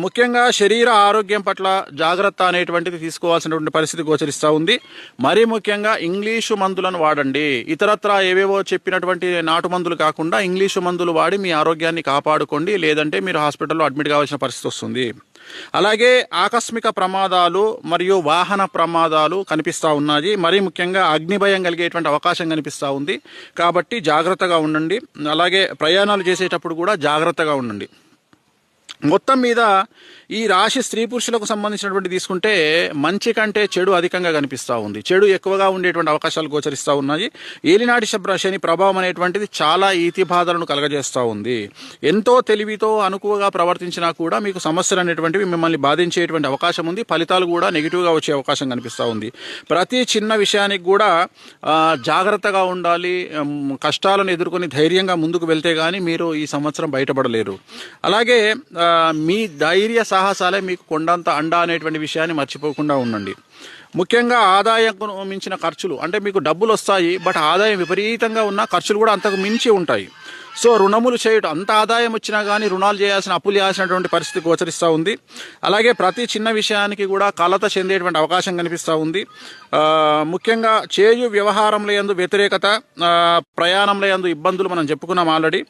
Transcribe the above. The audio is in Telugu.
ముఖ్యంగా శరీర ఆరోగ్యం పట్ల జాగ్రత్త అనేటువంటిది తీసుకోవాల్సినటువంటి పరిస్థితి గోచరిస్తూ ఉంది. మరీ ముఖ్యంగా ఇంగ్లీషు మందులను వాడండి. ఇతరత్రా ఏవేవో చెప్పినటువంటి నాటు మందులు కాకుండా ఇంగ్లీషు మందులు వాడి మీ ఆరోగ్యాన్ని కాపాడుకోండి, లేదంటే మీరు హాస్పిటల్లో అడ్మిట్ కావాల్సిన పరిస్థితి వస్తుంది. అలాగే ఆకస్మిక ప్రమాదాలు మరియు వాహన ప్రమాదాలు కనిపిస్తూ ఉన్నాయి. మరీ ముఖ్యంగా అగ్నిభయం కలిగేటువంటి అవకాశం కనిపిస్తూ ఉంది. కాబట్టి జాగ్రత్తగా ఉండండి. అలాగే ప్రయాణాలు చేసేటప్పుడు కూడా జాగ్రత్తగా ఉండండి. మొత్తం మీద ఈ రాశి స్త్రీ పురుషులకు సంబంధించినటువంటి తీసుకుంటే మంచి కంటే చెడు అధికంగా కనిపిస్తూ ఉంది. చెడు ఎక్కువగా ఉండేటువంటి అవకాశాలు గోచరిస్తూ ఉన్నాయి. ఏలినాటి శని ప్రభావం అనేటువంటిది చాలా ఈతి బాధలను కలగజేస్తూ ఉంది. ఎంతో తెలివితో అనుకువగా ప్రవర్తించినా కూడా మీకు సమస్యలు అనేటువంటివి మిమ్మల్ని బాధించేటువంటి అవకాశం ఉంది. ఫలితాలు కూడా నెగిటివ్గా వచ్చే అవకాశం కనిపిస్తూ ఉంది. ప్రతి చిన్న విషయానికి కూడా జాగ్రత్తగా ఉండాలి. కష్టాలను ఎదుర్కొని ధైర్యంగా ముందుకు వెళ్తే కానీ మీరు ఈ సంవత్సరం బయటపడలేరు. అలాగే మీ ధైర్య సాహసాలే మీకు కొండంత అండా అనేటువంటి విషయాన్ని మర్చిపోకుండా ఉండండి. ముఖ్యంగా ఆదాయం మించిన ఖర్చులు, అంటే మీకు డబ్బులు వస్తాయి, బట్ ఆదాయం విపరీతంగా ఉన్న ఖర్చులు కూడా అంతకు మించి ఉంటాయి. సో రుణములు చేయటం, అంత ఆదాయం వచ్చినా కానీ రుణాలు చేయాల్సిన, అప్పులు చేయాల్సినటువంటి పరిస్థితి గోచరిస్తూ ఉంది. అలాగే ప్రతి చిన్న విషయానికి కూడా కలత చెందేటువంటి అవకాశం కనిపిస్తూ ఉంది. ముఖ్యంగా చేయు వ్యవహారంలో యందు వ్యతిరేకత, ప్రయాణంలో యందు ఇబ్బందులు మనం చెప్పుకున్నాం ఆల్రెడీ.